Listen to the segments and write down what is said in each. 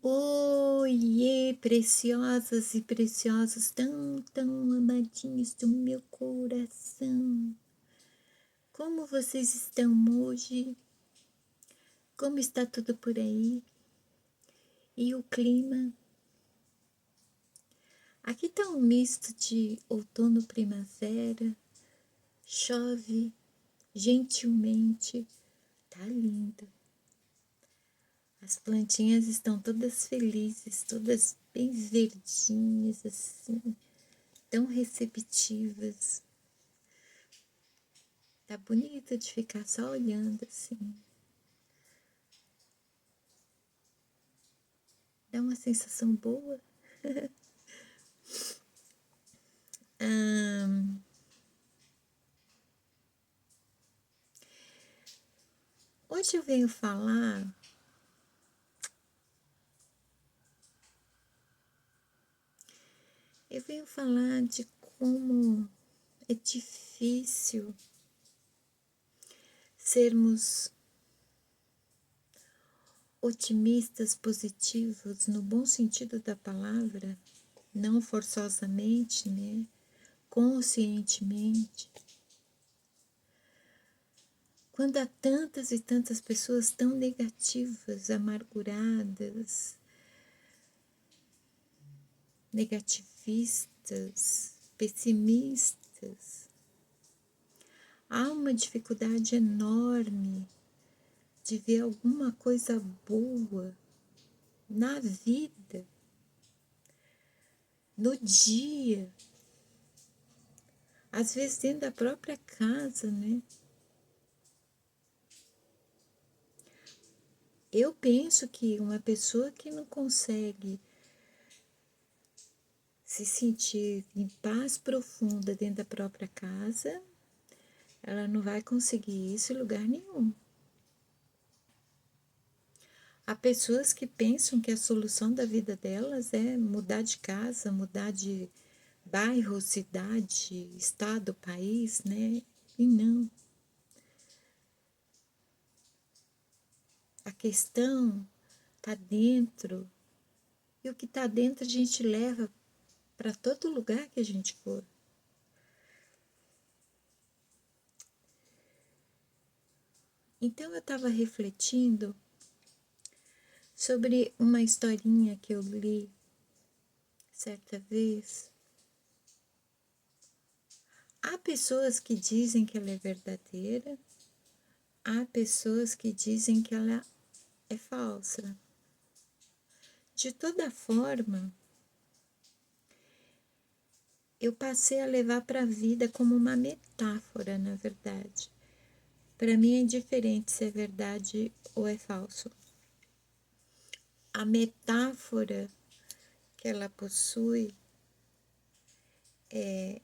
Oiê, preciosas e preciosos, tão amadinhos do meu coração. Como vocês estão hoje? Como está tudo por aí? E o clima? Aqui tá um misto de outono, primavera, chove gentilmente, tá lindo. As plantinhas estão todas felizes, todas bem verdinhas assim, tão receptivas. Tá bonito de ficar só olhando assim. Dá uma sensação boa. Hoje eu venho falar de como é difícil sermos otimistas, positivos, no bom sentido da palavra, não forçosamente, né? Conscientemente. Quando há tantas e tantas pessoas tão negativas, amarguradas, negativistas, pessimistas, há uma dificuldade enorme de ver alguma coisa boa na vida, no dia, às vezes dentro da própria casa, né? Eu penso que uma pessoa que não consegue se sentir em paz profunda dentro da própria casa, ela não vai conseguir isso em lugar nenhum. Há pessoas que pensam que a solução da vida delas é mudar de casa, mudar de bairro, cidade, estado, país, né? E não. A questão está dentro. E o que está dentro a gente leva para todo lugar que a gente for. Então eu estava refletindo sobre uma historinha que eu li certa vez. Há pessoas que dizem que ela é verdadeira, há pessoas que dizem que ela é falsa. De toda forma, eu passei a levar para a vida como uma metáfora, na verdade. Para mim é indiferente se é verdade ou é falso. A metáfora que ela possui é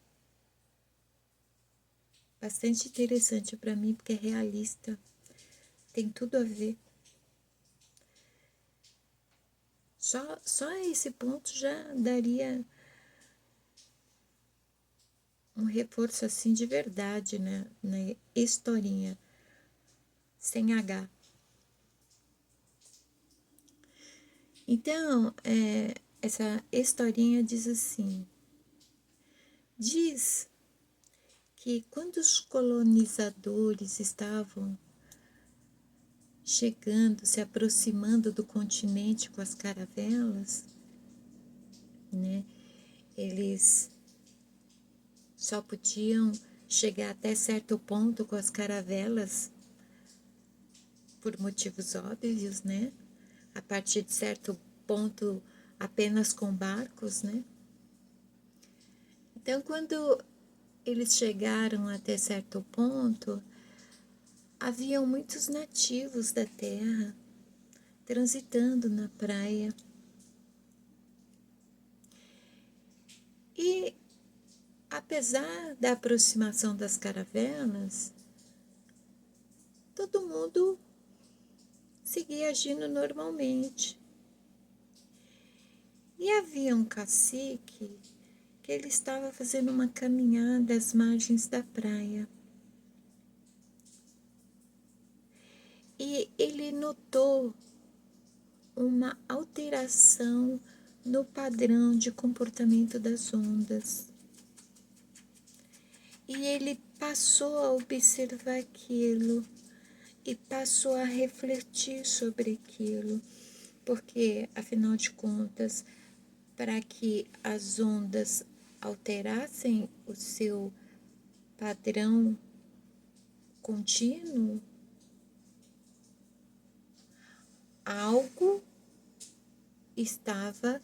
bastante interessante para mim, porque é realista, tem tudo a ver. Só esse ponto já daria um reforço assim de verdade, né, na historinha, sem H. Então, essa historinha diz assim: diz que quando os colonizadores estavam chegando, se aproximando do continente com as caravelas, né, eles só podiam chegar até certo ponto com as caravelas por motivos óbvios, né? A partir de certo ponto apenas com barcos, né? Então, quando eles chegaram até certo ponto, haviam muitos nativos da terra transitando na praia. E, apesar da aproximação das caravelas, todo mundo seguia agindo normalmente. E havia um cacique que ele estava fazendo uma caminhada às margens da praia. E ele notou uma alteração no padrão de comportamento das ondas. E ele passou a observar aquilo e passou a refletir sobre aquilo, porque, afinal de contas, para que as ondas alterassem o seu padrão contínuo, algo estava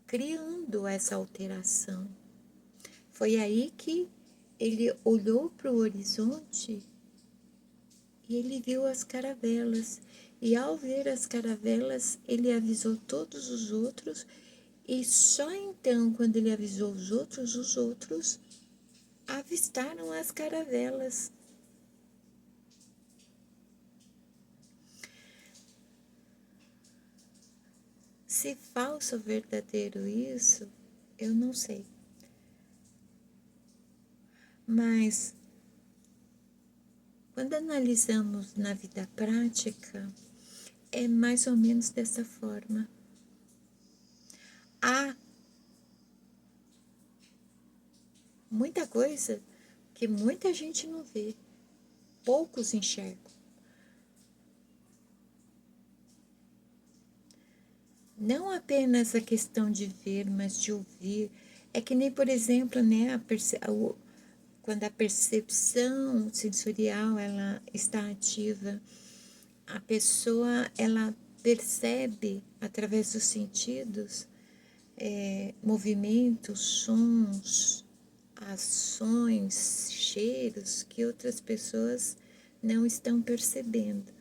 criando essa alteração. Foi aí que ele olhou para o horizonte e ele viu as caravelas. E ao ver as caravelas, ele avisou todos os outros. E só então, quando ele avisou os outros avistaram as caravelas. Se falso ou verdadeiro isso, eu não sei. Mas, quando analisamos na vida prática, é mais ou menos dessa forma. Há muita coisa que muita gente não vê, poucos enxergam. Não apenas a questão de ver, mas de ouvir. É que nem, por exemplo, né, quando a percepção sensorial ela está ativa, a pessoa ela percebe através dos sentidos movimentos, sons, ações, cheiros que outras pessoas não estão percebendo.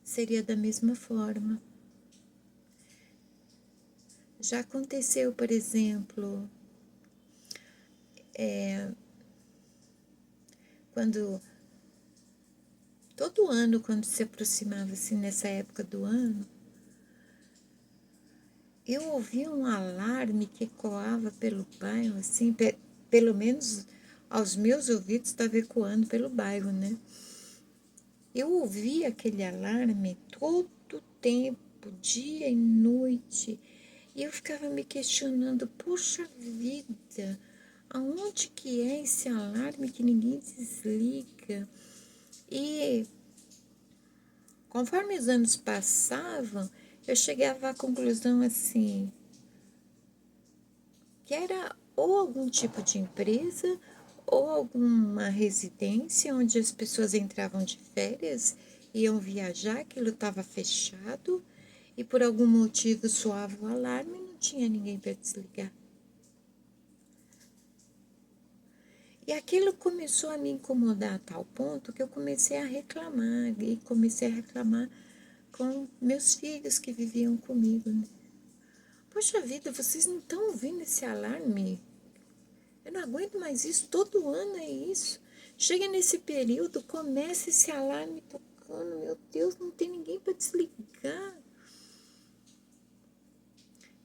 Seria da mesma forma. Já aconteceu, por exemplo, quando todo ano, quando se aproximava assim nessa época do ano, eu ouvia um alarme que ecoava pelo bairro, assim, pelo menos aos meus ouvidos estava ecoando pelo bairro, né? Eu ouvia aquele alarme todo o tempo, dia e noite, e eu ficava me questionando, poxa vida, aonde que é esse alarme que ninguém desliga? E conforme os anos passavam, eu chegava à conclusão assim, que era ou algum tipo de empresa ou alguma residência onde as pessoas entravam de férias, iam viajar, aquilo estava fechado e por algum motivo soava o alarme e não tinha ninguém para desligar. E aquilo começou a me incomodar a tal ponto que eu comecei a reclamar, e comecei a reclamar com meus filhos que viviam comigo, né? Poxa vida, vocês não estão ouvindo esse alarme? Eu não aguento mais isso, todo ano é isso. Chega nesse período, começa esse alarme tocando, meu Deus, não tem ninguém para desligar.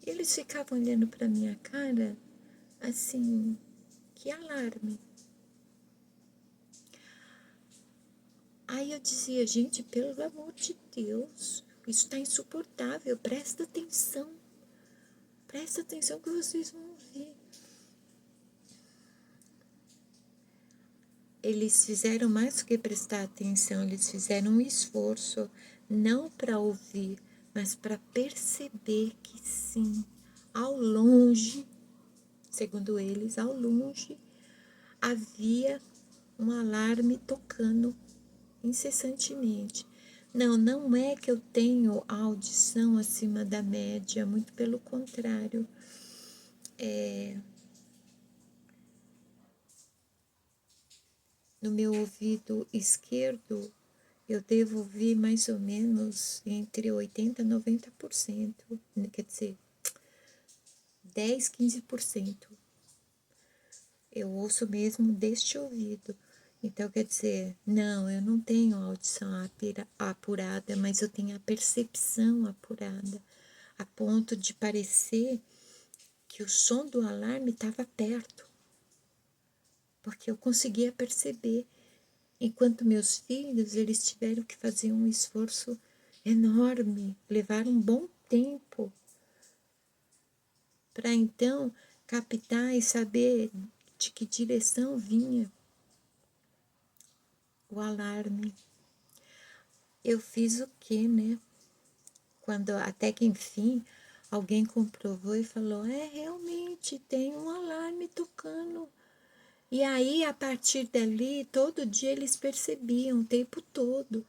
Eles ficavam olhando para minha cara, assim, que alarme. Aí eu dizia, gente, pelo amor de Deus, isso está insuportável, presta atenção que vocês vão ver. Eles fizeram mais do que prestar atenção, eles fizeram um esforço, não para ouvir, mas para perceber que sim, ao longe, segundo eles, ao longe, havia um alarme tocando incessantemente. Não, não é que eu tenho a audição acima da média, muito pelo contrário. No meu ouvido esquerdo, eu devo ouvir mais ou menos entre 80% e 90%, quer dizer, 10, 15%. Eu ouço mesmo deste ouvido. Então, quer dizer, não, eu não tenho audição apurada, mas eu tenho a percepção apurada, a ponto de parecer que o som do alarme estava perto, porque eu conseguia perceber, enquanto meus filhos, eles tiveram que fazer um esforço enorme, levaram um bom tempo para então captar e saber de que direção vinha o alarme. Eu fiz o quê, né? Quando até que enfim alguém comprovou e falou: realmente tem um alarme tocando. E aí, a partir dali, todo dia eles percebiam, o tempo todo,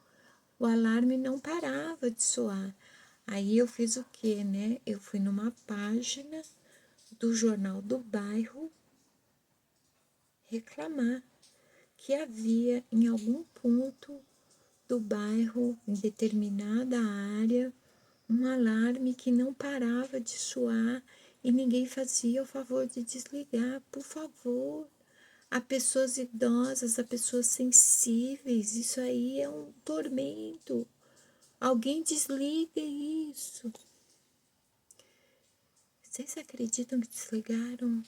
o alarme não parava de soar. Aí eu fiz o quê, né? Eu fui numa página do jornal do bairro reclamar que havia em algum ponto do bairro, em determinada área, um alarme que não parava de soar e ninguém fazia o favor de desligar. Por favor, a pessoas idosas, a pessoas sensíveis, isso aí é um tormento. Alguém desliga isso. Vocês acreditam que desligaram?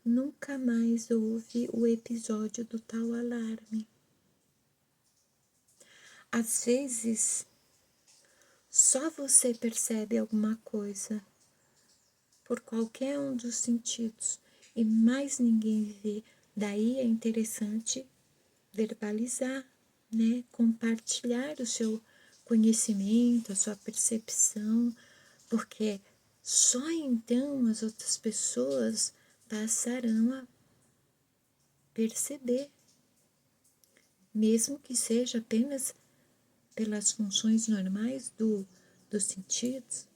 Nunca mais houve o episódio do tal alarme. Às vezes, só você percebe alguma coisa por qualquer um dos sentidos e mais ninguém vê. Daí é interessante verbalizar, né? Compartilhar o seu conhecimento, a sua percepção, porque só então as outras pessoas passarão a perceber, mesmo que seja apenas pelas funções normais dos sentidos.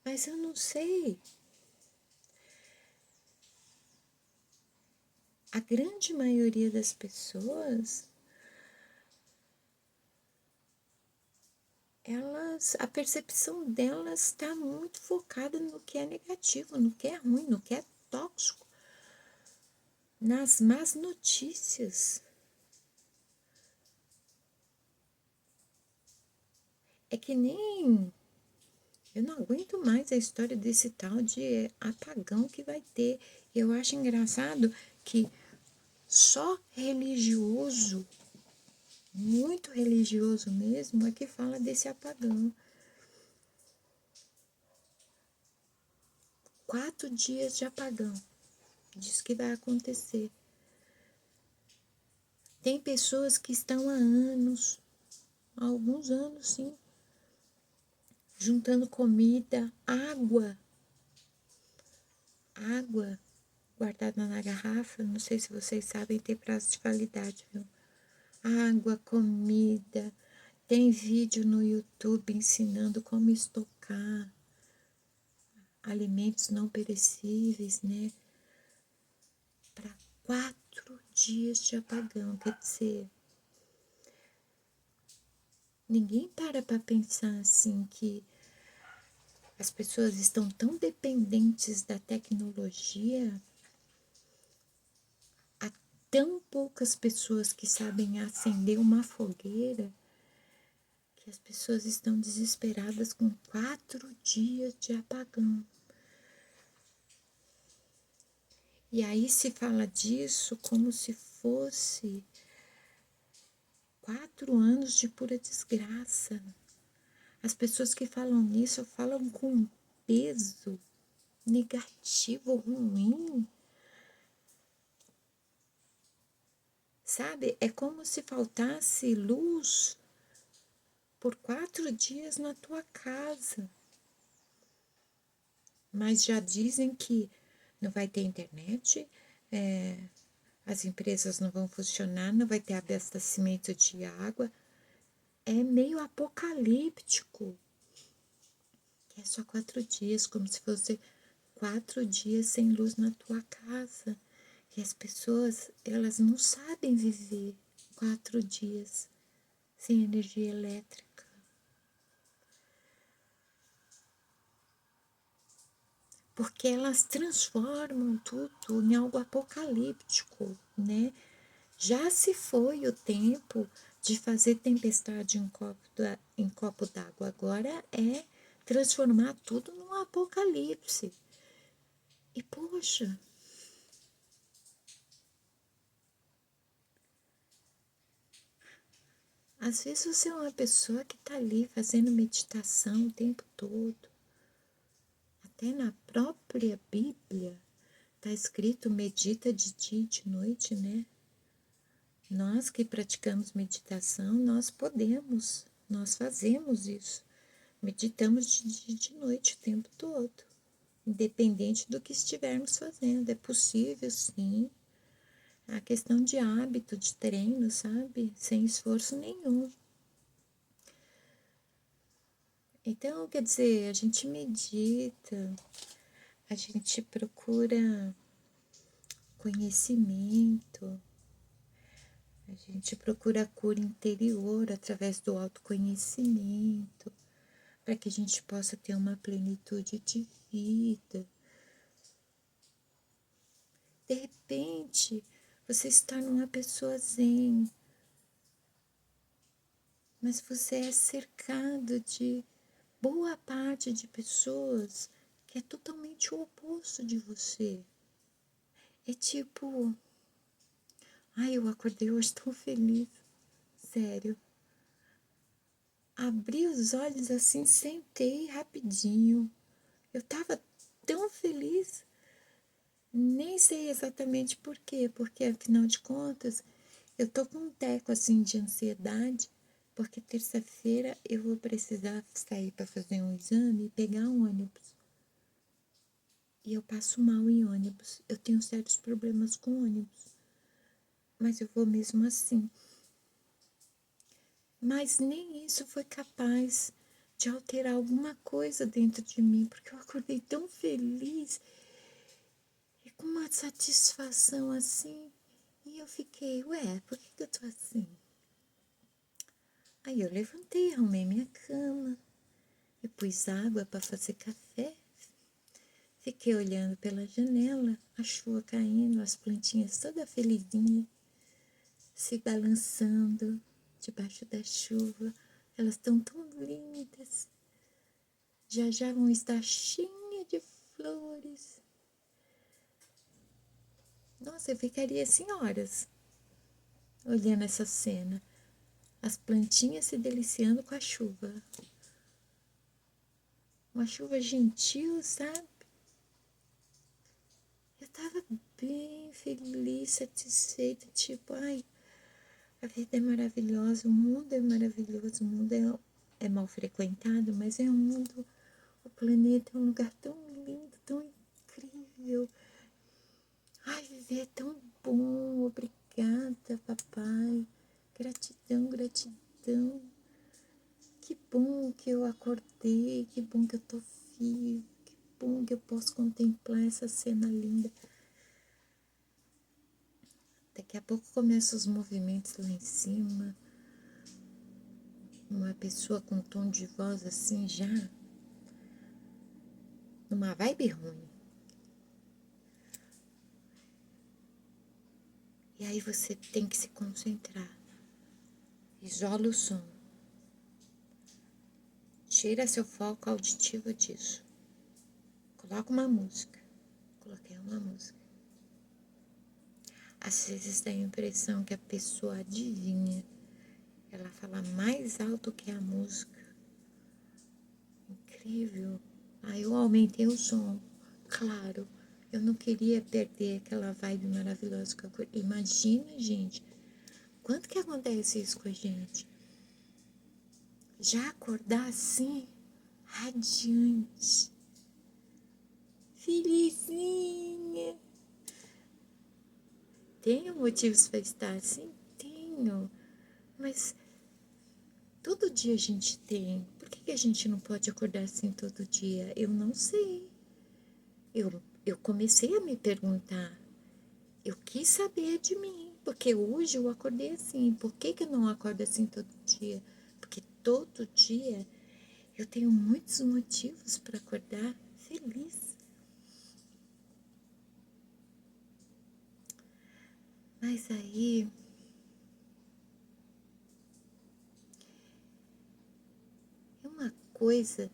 Mas eu não sei. A grande maioria das pessoas, a percepção delas está muito focada no que é negativo, no que é ruim, no que é tóxico, nas más notícias. É que nem... Eu não aguento mais a história desse tal de apagão que vai ter. Eu acho engraçado que só religioso, muito religioso mesmo, é que fala desse apagão. 4 dias de apagão. Diz que vai acontecer. Tem pessoas que estão há anos, há alguns anos, sim, juntando comida, água guardada na garrafa. Não sei se vocês sabem, tem prazo de validade, viu? Água, comida. Tem vídeo no YouTube ensinando como estocar alimentos não perecíveis, né? Para 4 dias de apagão. Quer dizer, ninguém para pensar assim que as pessoas estão tão dependentes da tecnologia, há tão poucas pessoas que sabem acender uma fogueira, que as pessoas estão desesperadas com 4 dias de apagão. E aí se fala disso como se fosse 4 anos de pura desgraça. As pessoas que falam nisso falam com peso negativo, ruim. Sabe? É como se faltasse luz por 4 dias na tua casa. Mas já dizem que não vai ter internet, as empresas não vão funcionar, não vai ter abastecimento de água. É meio apocalíptico. É só 4 dias, como se fosse 4 dias sem luz na tua casa. E as pessoas, elas não sabem viver 4 dias sem energia elétrica. Porque elas transformam tudo em algo apocalíptico, né? Já se foi o tempo de fazer tempestade em copo d'água. Agora é transformar tudo num apocalipse. E, poxa, Às vezes você é uma pessoa que está ali fazendo meditação o tempo todo. Até na própria Bíblia está escrito medita de dia e de noite, né? Nós que praticamos meditação, nós fazemos isso. Meditamos de dia e de noite o tempo todo, independente do que estivermos fazendo. É possível, sim. A questão de hábito, de treino, sabe? Sem esforço nenhum. Então, quer dizer, a gente medita, a gente procura conhecimento, a gente procura a cura interior através do autoconhecimento, para que a gente possa ter uma plenitude de vida. De repente, você se torna uma pessoa zen, mas você é cercado de boa parte de pessoas que é totalmente o oposto de você. É tipo, ai, eu acordei hoje tão feliz, sério. Abri os olhos assim, sentei rapidinho. Eu tava tão feliz, nem sei exatamente por quê, porque afinal de contas, eu tô com um teco assim de ansiedade, porque terça-feira eu vou precisar sair para fazer um exame e pegar um ônibus. E eu passo mal em ônibus. Eu tenho sérios problemas com ônibus. Mas eu vou mesmo assim. Mas nem isso foi capaz de alterar alguma coisa dentro de mim, porque eu acordei tão feliz e com uma satisfação assim. E eu fiquei, ué, por que eu tô assim? Aí eu levantei, arrumei minha cama, eu pus água para fazer café, fiquei olhando pela janela, a chuva caindo, as plantinhas toda felizinha, se balançando debaixo da chuva. Elas estão tão lindas. Já já vão estar cheias de flores. Nossa, eu ficaria assim horas olhando essa cena. As plantinhas se deliciando com a chuva. Uma chuva gentil, sabe? Eu tava bem feliz, satisfeita, tipo, ai, a vida é maravilhosa, o mundo é maravilhoso, o mundo é mal frequentado, mas é um mundo, o planeta é um lugar tão lindo, tão incrível. Ai, viver é tão bom, obrigada, papai. Gratidão, gratidão. Que bom que eu acordei, que bom que eu tô vivo, que bom que eu posso contemplar essa cena linda. Daqui a pouco começam os movimentos lá em cima. Uma pessoa com um tom de voz assim já, numa vibe ruim. E aí você tem que se concentrar. Isola o som. Tira seu foco auditivo disso. Coloca uma música. Coloquei uma música. Às vezes dá a impressão que a pessoa adivinha. Ela fala mais alto que a música. Incrível. Aí eu aumentei o som. Claro, eu não queria perder aquela vibe maravilhosa que eu... Imagina, gente, quanto que acontece isso com a gente? Já acordar assim, radiante, felizinha. Tenho motivos para estar assim? Tenho. Mas todo dia a gente tem. Por que a gente não pode acordar assim todo dia? Eu não sei. Eu comecei a me perguntar. Eu quis saber de mim. Porque hoje eu acordei assim. Por que eu não acordo assim todo dia? Porque todo dia eu tenho muitos motivos para acordar feliz. Mas aí é uma coisa,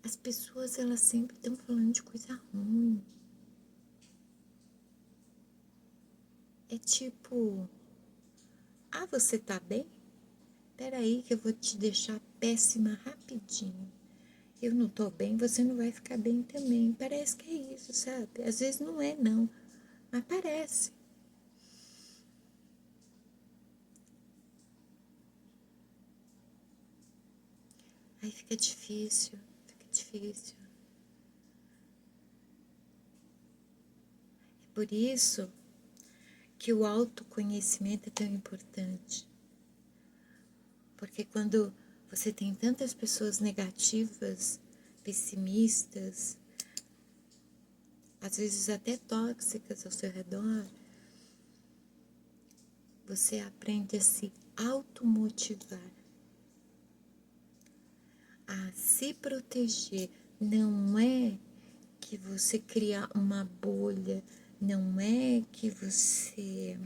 as pessoas elas sempre estão falando de coisa ruim. É tipo, Ah, você tá bem? Peraí que eu vou te deixar péssima rapidinho. Eu não tô bem, você não vai ficar bem também. Parece que é isso, sabe? Às vezes não é, não. Mas parece. Aí fica difícil, fica difícil. É por isso que o autoconhecimento é tão importante. Porque quando você tem tantas pessoas negativas, pessimistas, às vezes até tóxicas ao seu redor, você aprende a se automotivar, a se proteger. Não é que você cria uma bolha, não é que você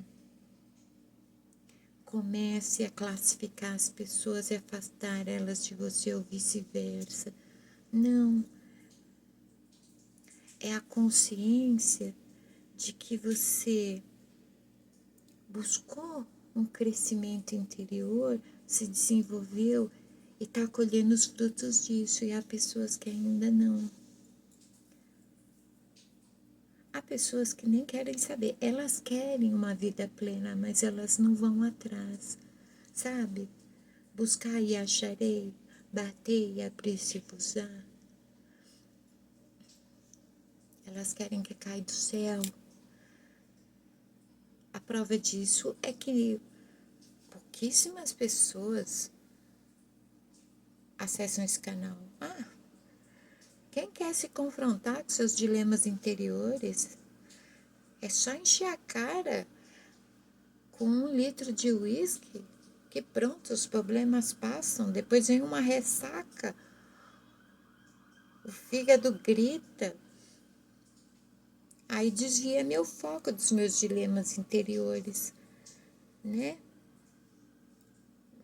comece a classificar as pessoas e afastar elas de você ou vice-versa. Não, é a consciência de que você buscou um crescimento interior, se desenvolveu e está colhendo os frutos disso, e há pessoas que ainda não. Há pessoas que nem querem saber, elas querem uma vida plena, mas elas não vão atrás, sabe? Buscar e acharei, bater e abrir-se-vos-á. Elas querem que caia do céu. A prova disso é que pouquíssimas pessoas acessam esse canal. Ah, quem quer se confrontar com seus dilemas interiores, é só encher a cara com 1 litro de uísque, que pronto, os problemas passam. Depois vem uma ressaca, o fígado grita. Aí desvia meu foco dos meus dilemas interiores, né?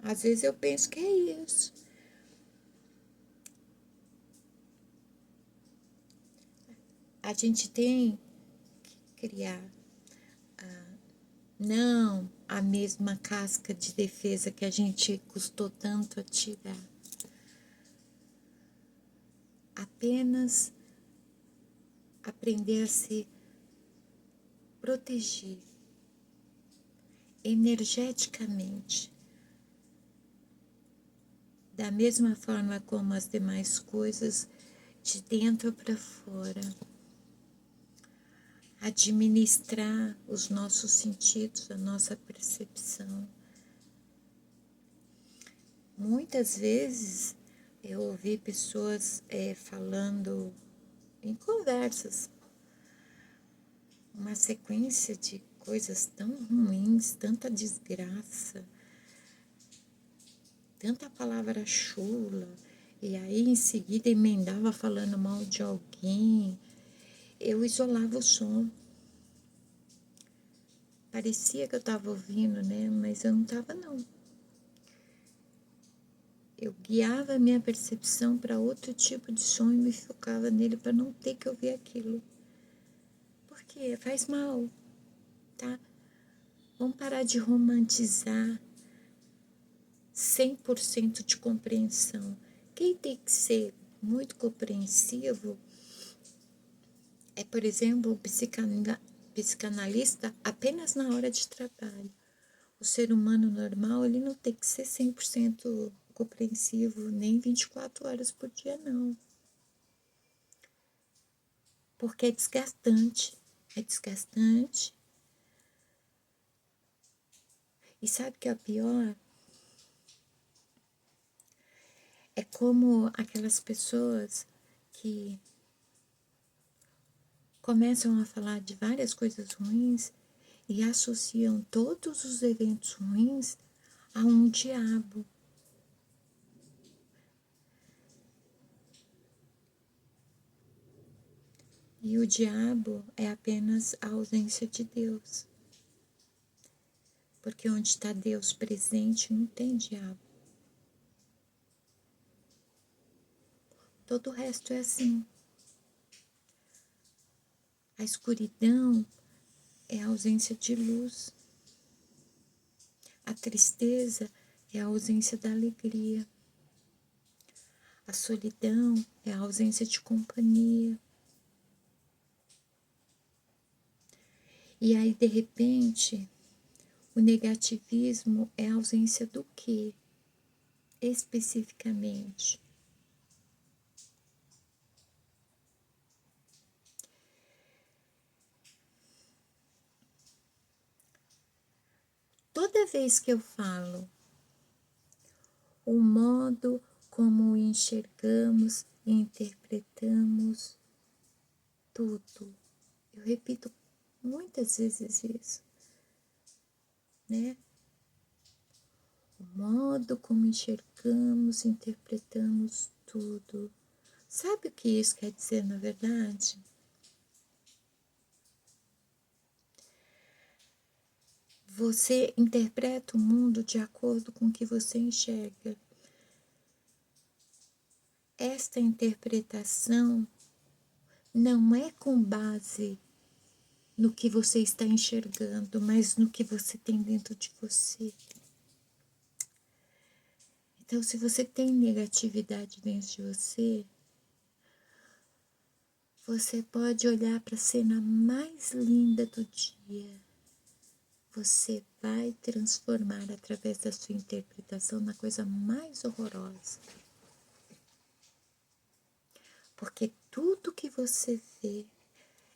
Às vezes eu penso que é isso. A gente tem que criar, não a mesma casca de defesa que a gente custou tanto a tirar. Apenas aprender a se proteger energeticamente, da mesma forma como as demais coisas, de dentro para fora. Administrar os nossos sentidos, a nossa percepção. Muitas vezes eu ouvi pessoas falando em conversas, uma sequência de coisas tão ruins, tanta desgraça, tanta palavra chula, e aí em seguida emendava falando mal de alguém. Eu isolava o som. Parecia que eu estava ouvindo, né? Mas eu não estava, não. Eu guiava a minha percepção para outro tipo de som e me focava nele para não ter que ouvir aquilo. Porque faz mal, tá? Vamos parar de romantizar 100% de compreensão. Quem tem que ser muito compreensivo é, por exemplo, o psicanalista apenas na hora de trabalho. O ser humano normal, ele não tem que ser 100% compreensivo, nem 24 horas por dia, não. Porque é desgastante. É desgastante. E sabe o que é o pior? É como aquelas pessoas que começam a falar de várias coisas ruins e associam todos os eventos ruins a um diabo. E o diabo é apenas a ausência de Deus. Porque onde está Deus presente não tem diabo. Todo o resto é assim. A escuridão é a ausência de luz. A tristeza é a ausência da alegria. A solidão é a ausência de companhia. E aí, de repente, o negativismo é a ausência do quê? Especificamente. Toda vez que eu falo o modo como enxergamos e interpretamos tudo, eu repito muitas vezes isso, né? O modo como enxergamos e interpretamos tudo. Sabe o que isso quer dizer, na verdade? Você interpreta o mundo de acordo com o que você enxerga. Esta interpretação não é com base no que você está enxergando, mas no que você tem dentro de você. Então, se você tem negatividade dentro de você, você pode olhar para a cena mais linda do dia. Você vai transformar através da sua interpretação na coisa mais horrorosa. Porque tudo que você vê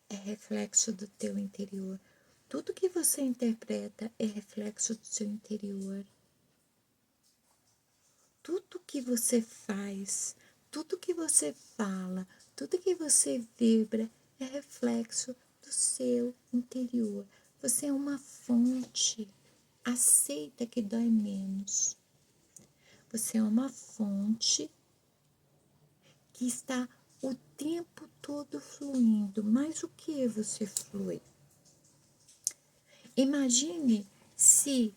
é reflexo do teu interior. Tudo que você interpreta é reflexo do seu interior. Tudo que você faz, tudo que você fala, tudo que você vibra é reflexo do seu interior. Você é uma fonte. Aceita que dói menos. Você é uma fonte que está o tempo todo fluindo. Mas o que você flui? Imagine se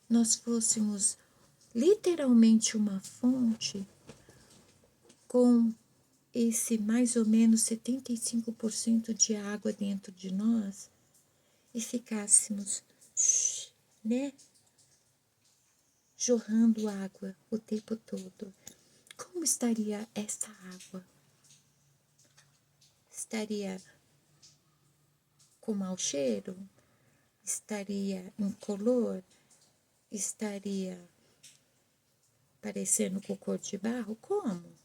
nós fôssemos literalmente uma fonte com esse mais ou menos 75% de água dentro de nós e ficássemos, né, jorrando água o tempo todo. Como estaria essa água? Estaria com mau cheiro? Estaria incolor? Estaria parecendo cocô de barro? Como?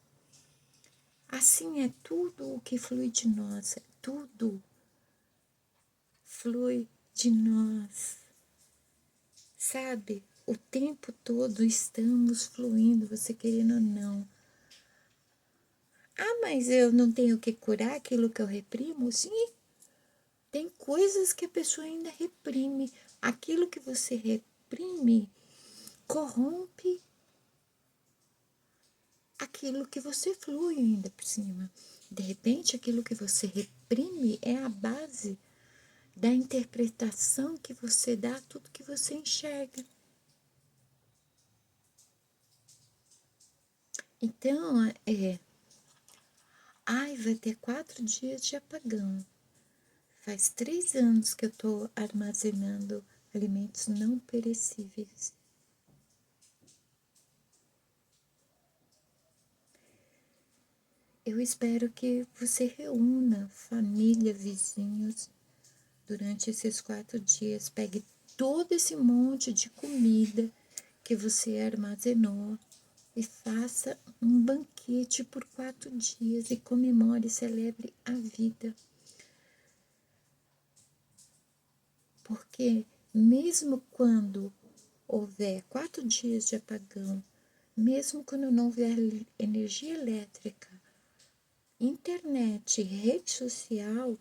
Assim é tudo o que flui de nós, tudo flui de nós, sabe? O tempo todo estamos fluindo, você querendo ou não. Ah, mas eu não tenho que curar aquilo que eu reprimo? Sim, tem coisas que a pessoa ainda reprime. Aquilo que você reprime corrompe aquilo que você flui ainda por cima. De repente, aquilo que você reprime é a base da interpretação que você dá a tudo que você enxerga. Então, vai ter 4 dias de apagão. Faz 3 anos que eu estou armazenando alimentos não perecíveis. Eu espero que você reúna família, vizinhos, durante esses 4 dias. Pegue todo esse monte de comida que você armazenou e faça um banquete por 4 dias e comemore e celebre a vida. Porque mesmo quando houver 4 dias de apagão, mesmo quando não houver energia elétrica, internet, rede social,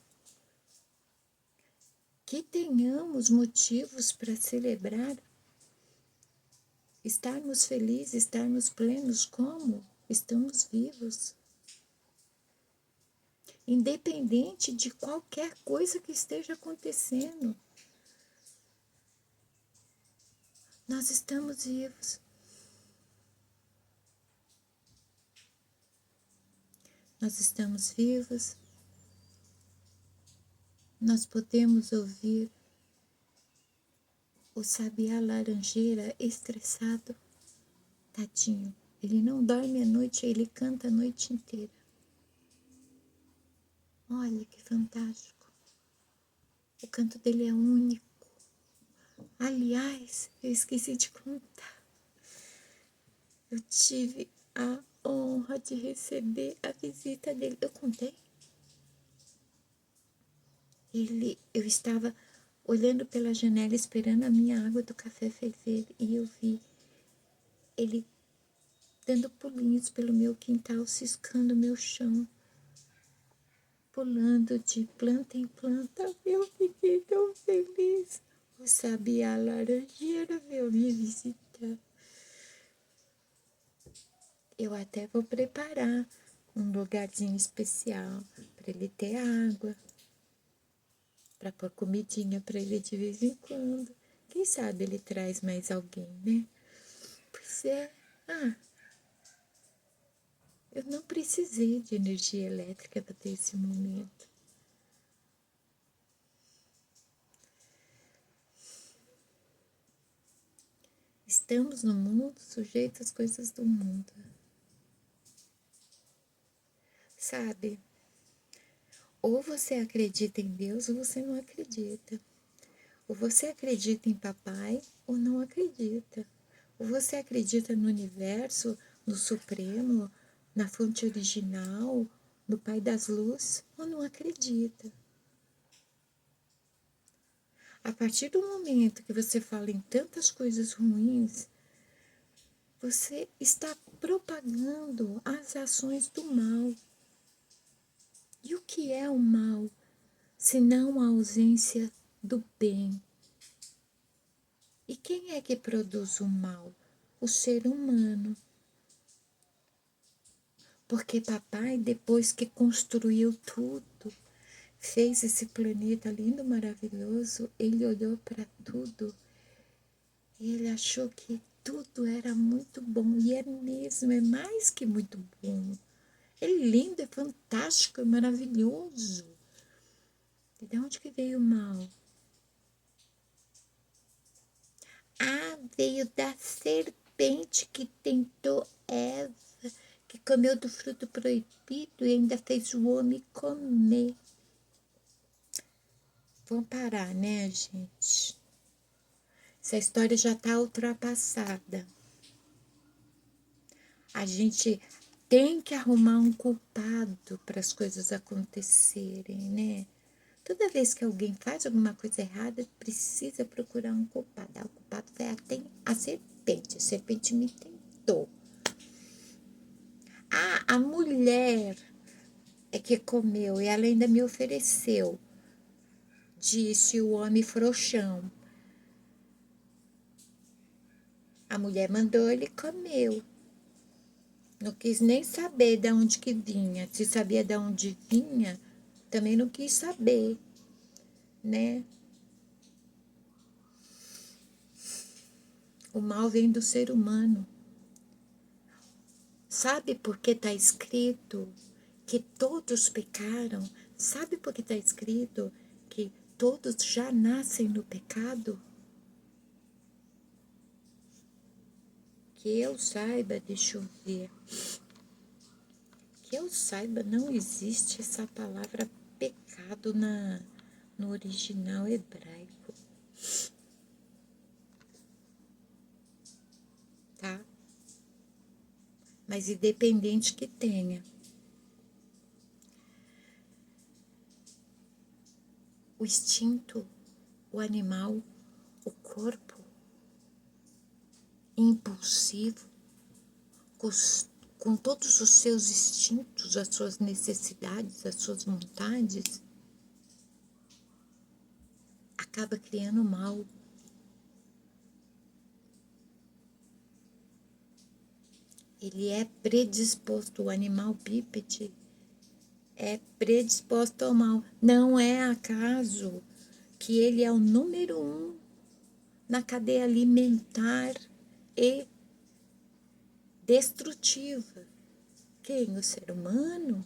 que tenhamos motivos para celebrar, estarmos felizes, estarmos plenos, como estamos vivos. Independente de qualquer coisa que esteja acontecendo, nós estamos vivos. Nós estamos vivos. Nós podemos ouvir O sabiá laranjeira estressado, tadinho, ele não dorme à noite, ele canta a noite inteira. Olha que fantástico. O canto dele é único. Aliás, eu esqueci de contar. Eu tive a honra de receber a visita dele. Eu contei? Eu estava olhando pela janela, esperando a minha água do café ferver, e eu vi ele dando pulinhos pelo meu quintal, ciscando meu chão, pulando de planta em planta. Eu fiquei tão feliz. O sabiá laranjeira veio me visitar. Eu até vou preparar um lugarzinho especial para ele ter água, para pôr comidinha para ele de vez em quando. Quem sabe ele traz mais alguém, né? Pois é. Eu não precisei de energia elétrica para ter esse momento. Estamos no mundo sujeitos às coisas do mundo. Sabe? Ou você acredita em Deus ou você não acredita. Ou você acredita em papai ou não acredita. Ou você acredita no universo, no Supremo, na fonte original, no Pai das Luzes, ou não acredita. A partir do momento que você fala em tantas coisas ruins, você está propagando as ações do mal. E o que é o mal, senão a ausência do bem? E quem é que produz o mal? O ser humano. Porque papai, depois que construiu tudo, fez esse planeta lindo, maravilhoso, ele olhou para tudo e ele achou que tudo era muito bom. E é mesmo, é mais que muito bom. É lindo, é fantástico, é maravilhoso. E de onde que veio o mal? Ah, veio da serpente que tentou Eva, que comeu do fruto proibido e ainda fez o homem comer. Vamos parar, né, gente? Essa história já está ultrapassada. A gente tem que arrumar um culpado para as coisas acontecerem, né? Toda vez que alguém faz alguma coisa errada, precisa procurar um culpado. O culpado foi até a serpente. A serpente me tentou. Ah, a mulher é que comeu e ela ainda me ofereceu, disse o homem frouxão. A mulher mandou, ele comeu. Não quis nem saber de onde que vinha. Se sabia de onde vinha, também não quis saber, né? O mal vem do ser humano. Sabe por que está escrito que todos pecaram? Sabe por que está escrito que todos já nascem no pecado? Que eu saiba, deixa eu ver. Que eu saiba, não existe essa palavra pecado no original hebraico. Tá? Mas independente que tenha. O instinto, o animal, o corpo impulsivo, com todos os seus instintos, as suas necessidades, as suas vontades, acaba criando mal. Ele é predisposto, o animal bípede é predisposto ao mal. Não é acaso que ele é o número 1 na cadeia alimentar e destrutiva. Quem? O ser humano?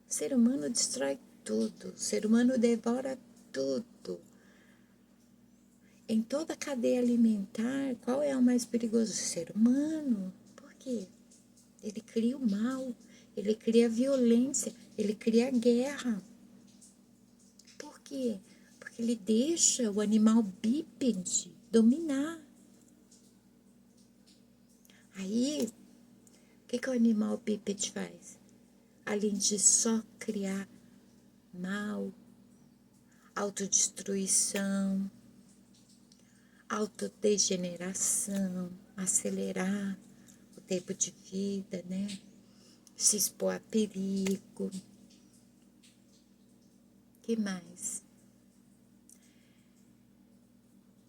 O ser humano destrói tudo, o ser humano devora tudo. em toda a cadeia alimentar, qual é o mais perigoso? O ser humano. Por quê? Ele cria o mal, ele cria violência, ele cria guerra. Por quê? Porque ele deixa o animal bípede dominar. Aí, o que o animal bípede faz? Além de só criar mal, autodestruição, autodegeneração, acelerar o tempo de vida, né? Se expor a perigo. Que mais?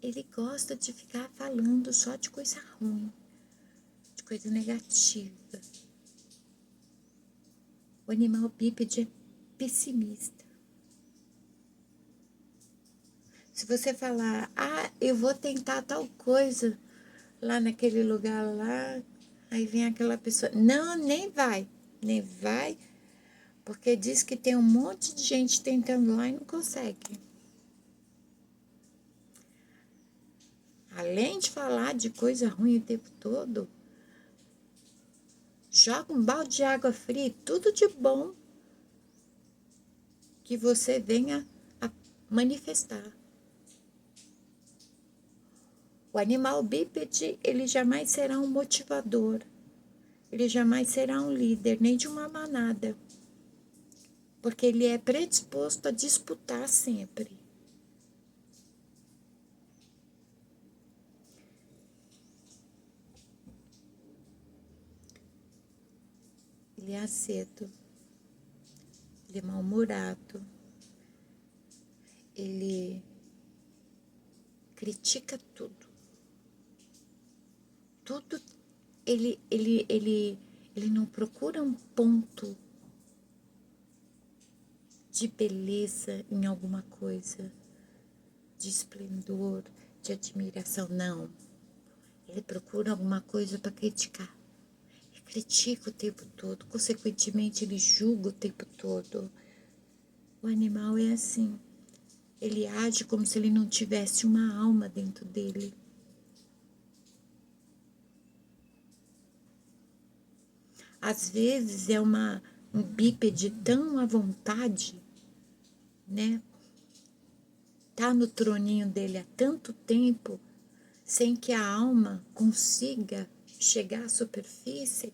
Ele gosta de ficar falando só de coisa ruim, de coisa negativa. O animal bípede é pessimista. Se você falar, eu vou tentar tal coisa lá naquele lugar lá, aí vem aquela pessoa, não, nem vai, porque diz que tem um monte de gente tentando lá e não consegue. Além de falar de coisa ruim o tempo todo, joga um balde de água fria, tudo de bom que você venha a manifestar. O animal bípede, ele jamais será um motivador, ele jamais será um líder, nem de uma manada, porque ele é predisposto a disputar sempre. Ele é azedo, ele é mal-humorado, ele critica tudo. Tudo, ele não procura um ponto de beleza em alguma coisa, de esplendor, de admiração, não. Ele procura alguma coisa para criticar. Ele critica o tempo todo, consequentemente ele julga o tempo todo. O animal é assim, ele age como se ele não tivesse uma alma dentro dele. Às vezes é um bípede tão à vontade, né? Tá no troninho dele há tanto tempo, sem que a alma consiga chegar à superfície,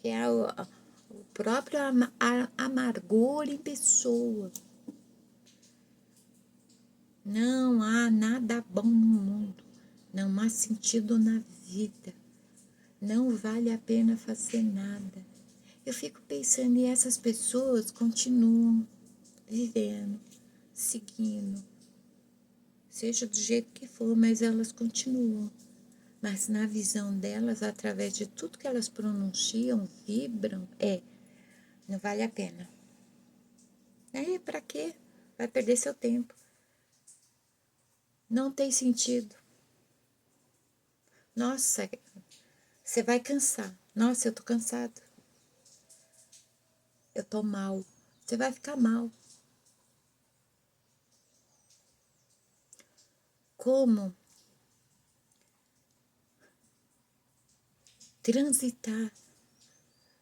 que é o próprio amargor em pessoa. Não há nada bom no mundo, não há sentido na vida, não vale a pena fazer nada. Eu fico pensando, e essas pessoas continuam vivendo, seguindo, seja do jeito que for, mas elas continuam. Mas na visão delas, através de tudo que elas pronunciam, vibram, não vale a pena. Aí, pra quê? Vai perder seu tempo. Não tem sentido. Nossa, você vai cansar. Nossa, eu tô cansado. Eu tô mal. Você vai ficar mal. Como transitar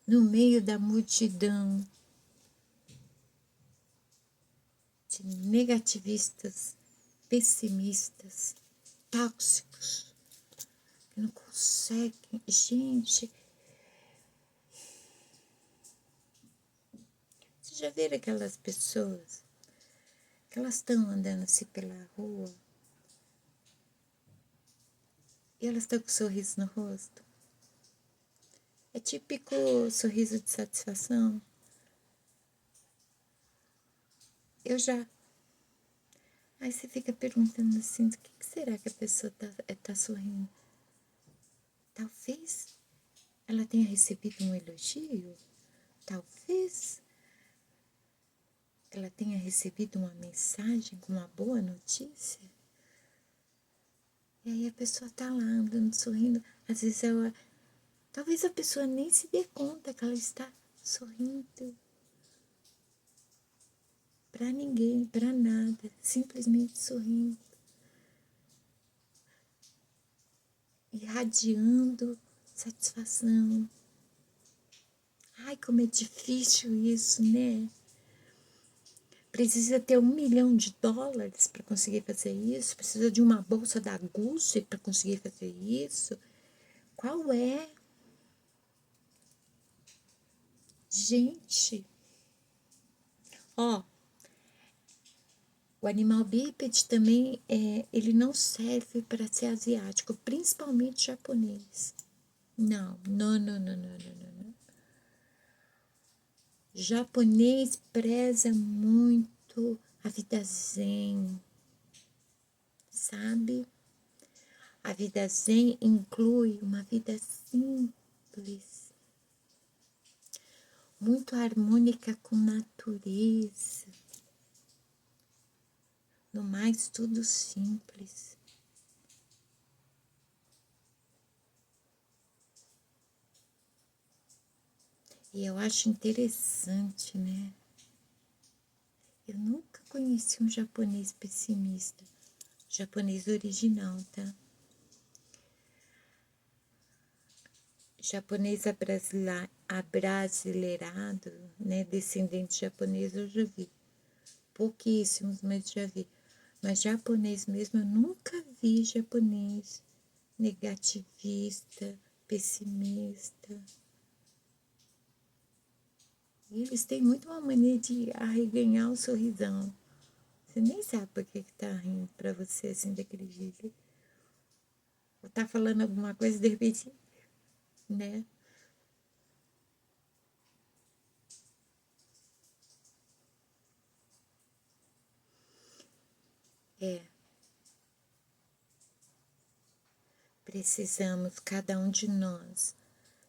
no meio da multidão de negativistas, pessimistas, tóxicos, que não conseguem. Gente, vocês já viram aquelas pessoas que elas estão andando assim pela rua e elas estão com um sorriso no rosto? É típico sorriso de satisfação. Eu já. Aí você fica perguntando assim, do que será que a pessoa tá sorrindo? Talvez ela tenha recebido um elogio. Talvez ela tenha recebido uma mensagem com uma boa notícia. E aí a pessoa tá lá andando, sorrindo. Às vezes talvez a pessoa nem se dê conta que ela está sorrindo. para ninguém, para nada, simplesmente sorrindo, irradiando satisfação. Ai, como é difícil isso, né? Precisa ter $1 milhão para conseguir fazer isso, precisa de uma bolsa da Gucci para conseguir fazer isso. Qual é? Gente, ó, o animal bípede também, ele não serve para ser asiático, principalmente japonês. Não, não, não, não, não, não, não. Japonês preza muito a vida zen, sabe? A vida zen inclui uma vida simples, muito harmônica com natureza. No mais, tudo simples. E eu acho interessante, né? Eu nunca conheci um japonês pessimista. Japonês original, tá? Japonês abrasileirado, né? Descendente japonês eu já vi. Pouquíssimos, mas já vi. Mas japonês mesmo, eu nunca vi japonês negativista, pessimista. E eles têm muito uma mania de arreganhar o sorrisão. Você nem sabe por que tá rindo pra você assim daquele jeito. Ou tá falando alguma coisa de repente, né? Precisamos, cada um de nós,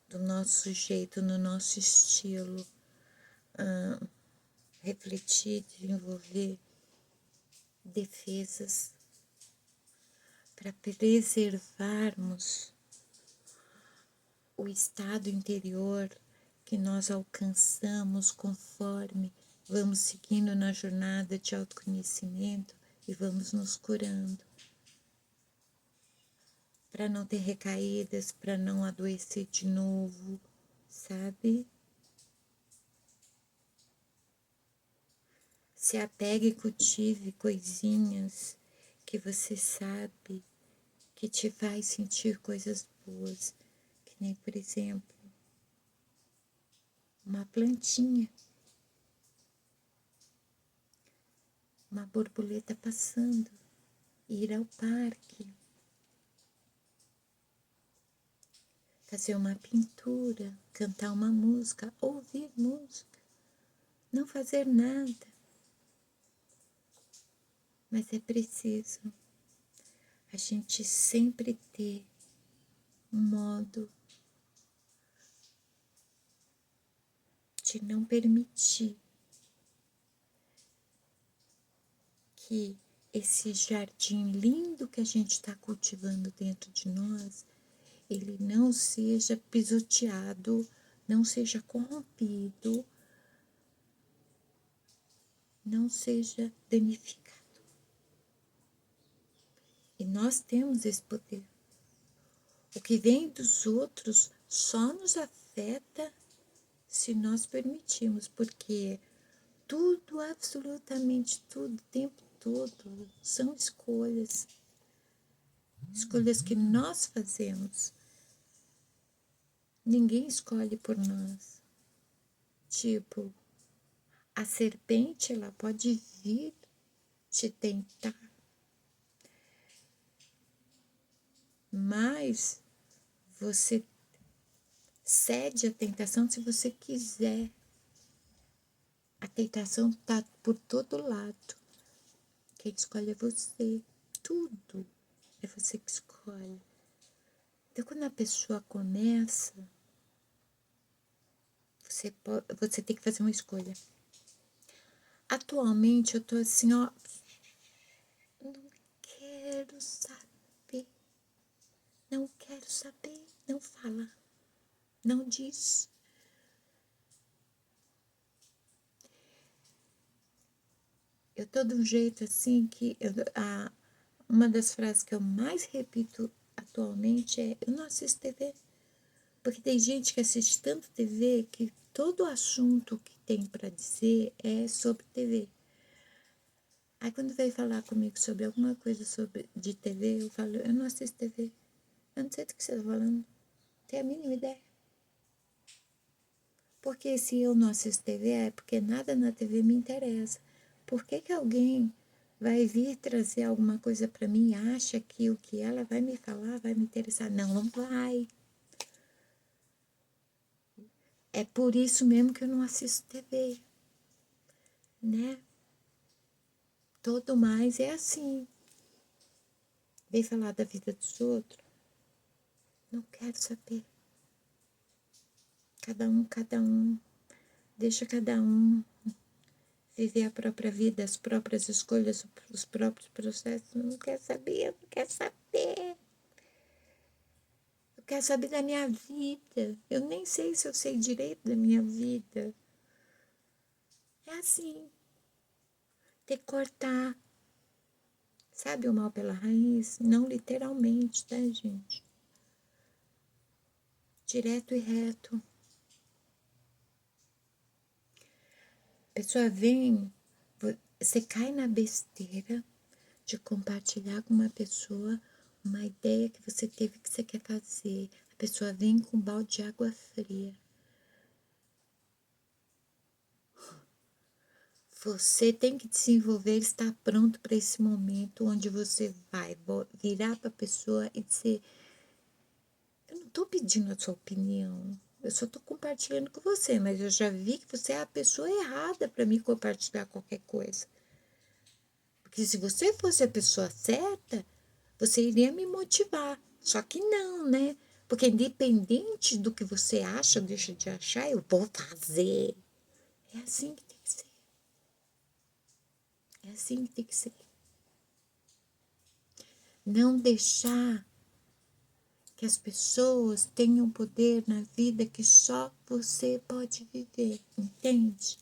do nosso jeito, no nosso estilo, refletir, desenvolver defesas para preservarmos o estado interior que nós alcançamos conforme vamos seguindo na jornada de autoconhecimento e vamos nos curando. Para não ter recaídas, para não adoecer de novo, sabe? Se apegue e cultive coisinhas que você sabe que te faz sentir coisas boas, que nem, por exemplo, uma plantinha, uma borboleta passando, ir ao parque, fazer uma pintura, cantar uma música, ouvir música, não fazer nada. Mas é preciso a gente sempre ter um modo de não permitir que esse jardim lindo que a gente está cultivando dentro de nós, ele não seja pisoteado, não seja corrompido, não seja danificado. E nós temos esse poder. O que vem dos outros só nos afeta se nós permitirmos, porque tudo, absolutamente tudo, o tempo todo, são escolhas. Escolhas que nós fazemos. Ninguém escolhe por nós. Tipo, a serpente, ela pode vir te tentar, mas você cede à tentação se você quiser. A tentação está por todo lado. Quem escolhe é você. Tudo é você que escolhe. Então, quando a pessoa começa, você tem que fazer uma escolha. Atualmente, eu tô assim, ó, não quero saber, não quero saber, não fala, não diz. Eu tô de um jeito assim que uma das frases que eu mais repito atualmente é: eu não assisto TV. Porque tem gente que assiste tanto TV que todo assunto que tem para dizer é sobre TV. Aí quando vem falar comigo sobre alguma coisa de TV, eu falo: eu não assisto TV. Eu não sei do que você tá falando. Não tenho a mínima ideia. Porque se eu não assisto TV é porque nada na TV me interessa. Por que que alguém vai vir trazer alguma coisa para mim e acha que o que ela vai me falar vai me interessar? Não, não vai. É por isso mesmo que eu não assisto TV, né? Todo mais é assim. Vem falar da vida dos outros? Não quero saber. Cada um. Deixa cada um viver a própria vida, as próprias escolhas, os próprios processos. Não quero saber, não quero saber. Eu quero saber da minha vida. Eu nem sei se eu sei direito da minha vida. É assim. Tem que cortar. Sabe o mal pela raiz? Não literalmente, tá, gente? Direto e reto. A pessoa vem, você cai na besteira de compartilhar com uma pessoa uma ideia que você teve que você quer fazer. A pessoa vem com um balde de água fria. Você tem que desenvolver, estar pronto para esse momento onde você vai virar para a pessoa e dizer: eu não estou pedindo a sua opinião, eu só estou compartilhando com você, mas eu já vi que você é a pessoa errada para me compartilhar qualquer coisa. Porque se você fosse a pessoa certa, você iria me motivar. Só que não, né? Porque independente do que você acha ou deixa de achar, eu vou fazer. É assim que tem que ser. É assim que tem que ser. Não deixar que as pessoas tenham poder na vida que só você pode viver, entende?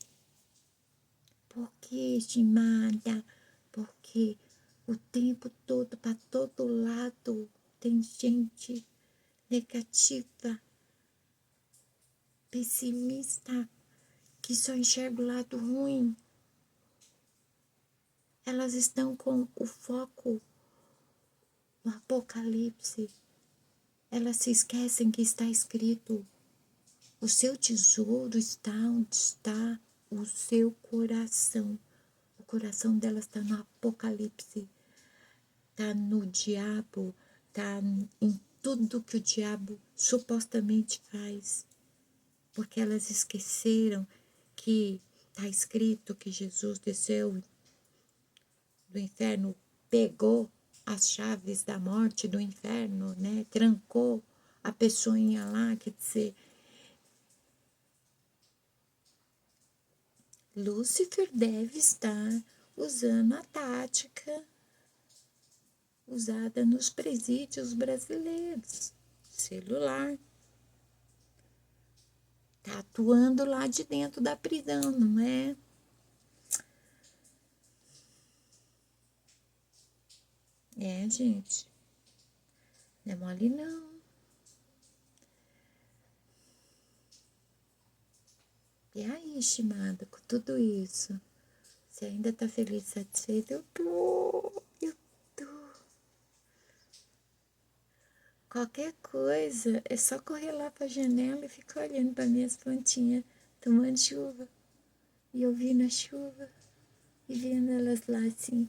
Por que, estimada? Porque o tempo todo, para todo lado, tem gente negativa, pessimista, que só enxerga o lado ruim. Elas estão com o foco no Apocalipse. Elas se esquecem que está escrito: o seu tesouro está onde está o seu coração. O coração delas está no Apocalipse, está no diabo, está em tudo que o diabo supostamente faz. Porque elas esqueceram que está escrito que Jesus desceu do inferno, pegou as chaves da morte do inferno, né? Trancou a pessoinha lá, quer dizer, Lúcifer deve estar usando a tática usada nos presídios brasileiros, celular. Tá atuando lá de dentro da prisão, não é? É, gente, não é mole não. E aí, estimada, com tudo isso, você ainda tá feliz e satisfeito? Eu tô. Qualquer coisa, é só correr lá pra janela e ficar olhando para minhas plantinhas, tomando chuva, e ouvindo a chuva, e vendo elas lá assim,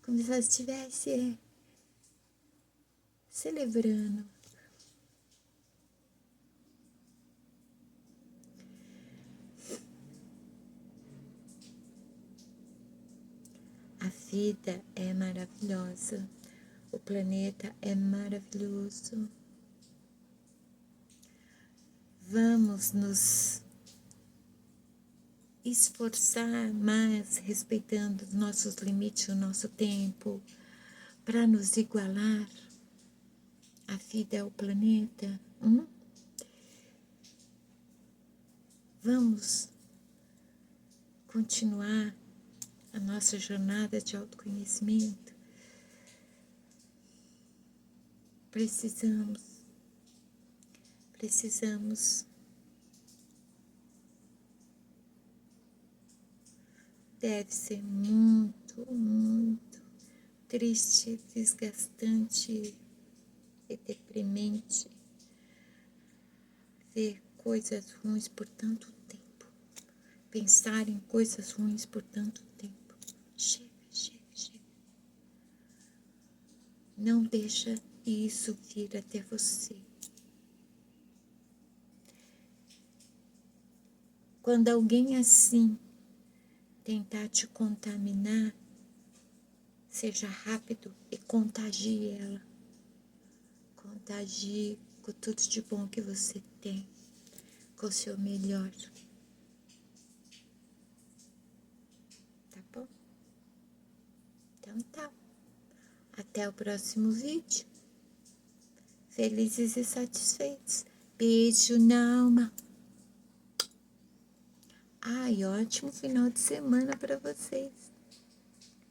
como se elas estivessem celebrando. A vida é maravilhosa, o planeta é maravilhoso. Vamos nos esforçar mais, respeitando os nossos limites, o nosso tempo, para nos igualar. A vida é o planeta. Vamos continuar a nossa jornada de autoconhecimento, precisamos deve ser muito, muito triste, desgastante e deprimente ver coisas ruins por tanto tempo, pensar em coisas ruins por tanto tempo. Chega. Não deixa isso vir até você. Quando alguém assim tentar te contaminar, seja rápido e contagie ela. Contagie com tudo de bom que você tem, com o seu melhor. Tá bom? Então tá. Até o próximo vídeo. Felizes e satisfeitos. Beijo na alma. Ai, ótimo final de semana para vocês.